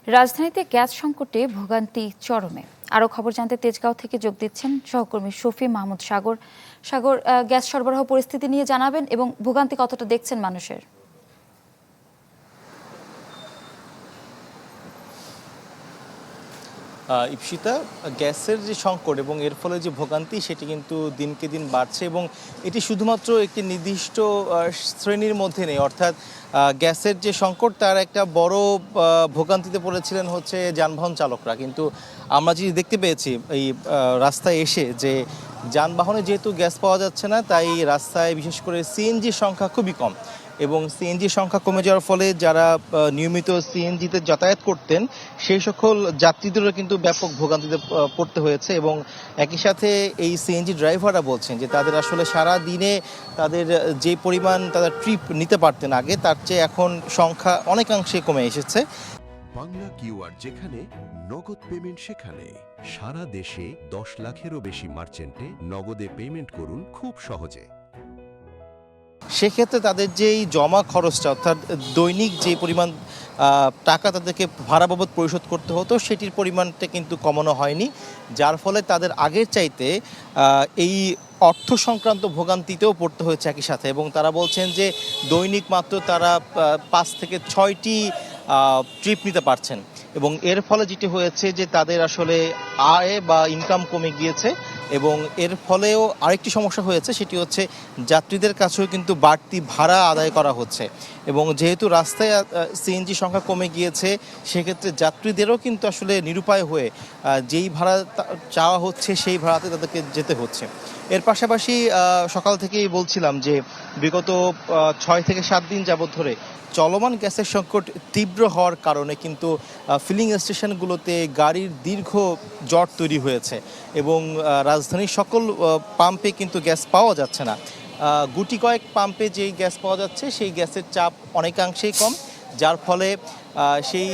রাজধানীতে গ্যাস সংকটে ভোগান্তি চরমে। আরও খবর জানতে তেজগাঁও থেকে যোগ দিচ্ছেন সহকর্মী শফি মাহমুদ সাগর। সাগর, গ্যাস সরবরাহ পরিস্থিতি নিয়ে জানাবেন এবং ভোগান্তি কতটা দেখছেন মানুষের। ইপসিতা, গ্যাসের যে সংকট এবং এর ফলে যে ভোগান্তি সেটি কিন্তু দিনকে দিন বাড়ছে এবং এটি শুধুমাত্র একটি নির্দিষ্ট শ্রেণীর মধ্যে নেই। অর্থাৎ গ্যাসের যে সংকট তার একটা বড় ভোগান্তিতে পড়েছিলেন হচ্ছে যানবাহন চালকরা। কিন্তু আমরা যে দেখতে পেয়েছি এই রাস্তায় এসে যে যানবাহনে যেহেতু গ্যাস পাওয়া যাচ্ছে না, তাই রাস্তায় বিশেষ করে সিএনজির সংখ্যা খুবই কম এবং সিএনজির সংখ্যা কমে যাওয়ার ফলে যারা নিয়মিত সিএনজিতে যাতায়াত করতেন সেই সকল যাত্রীদেরও কিন্তু ব্যাপক ভোগান্তিতে পড়তে হয়েছে। এবং একই সাথে এই সিএনজি ড্রাইভাররা বলছেন যে তাদের আসলে সারা দিনে তাদের যে পরিমাণ তাদের ট্রিপ নিতে পারতেন আগে, তার চেয়ে এখন সংখ্যা অনেকাংশে কমে এসেছে। বাংলা কিউআর যেখানে নগদ পেমেন্ট সেখানে। সারা দেশে 10 লাখেরও বেশি মার্চেন্টে নগদে পেমেন্ট করুন খুব সহজে। সেক্ষেত্রে তাদের যেই জমা খরচটা, অর্থাৎ দৈনিক যে পরিমাণ টাকা তাদেরকে ভাড়া বাবদ পরিশোধ করতে হতো সেটির পরিমাণটা কিন্তু কমানো হয়নি, যার ফলে তাদের আগের চাইতে এই অর্থ সংক্রান্ত ভোগান্তিতেও পড়তে হয়েছে একই সাথে। এবং তারা বলছেন যে দৈনিক মাত্র তারা 5 থেকে 6টি ট্রিপ নিতে পারছেন এবং এর ফলে যেটি হয়েছে যে তাদের আসলে আয় বা ইনকাম কমে গিয়েছে। এবং এর ফলেও আরেকটি সমস্যা হয়েছে, সেটি হচ্ছে যাত্রীদের কাছেও কিন্তু বাড়তি ভাড়া আদায় করা হচ্ছে এবং যেহেতু রাস্তায় সিএনজি সংখ্যা কমে গিয়েছে, সেক্ষেত্রে যাত্রীদেরও কিন্তু আসলে নিরুপায় হয়ে যেই ভাড়া চাওয়া হচ্ছে সেই ভাড়াতে তাদেরকে যেতে হচ্ছে। এর পাশাপাশি সকাল থেকেই বলছিলাম যে বিগত 6 থেকে 7 দিন যাবৎ ধরে চলমান গ্যাসের সংকট তীব্র হওয়ার কারণে কিন্তু ফিলিং স্টেশনগুলোতে গাড়ির দীর্ঘ জট তৈরি হয়েছে এবং রাজধানীর সকল পাম্পে কিন্তু গ্যাস পাওয়া যাচ্ছে না। গুটি কয়েক পাম্পে যেই গ্যাস পাওয়া যাচ্ছে সেই গ্যাসের চাপ অনেকাংশেই কম, যার ফলে সেই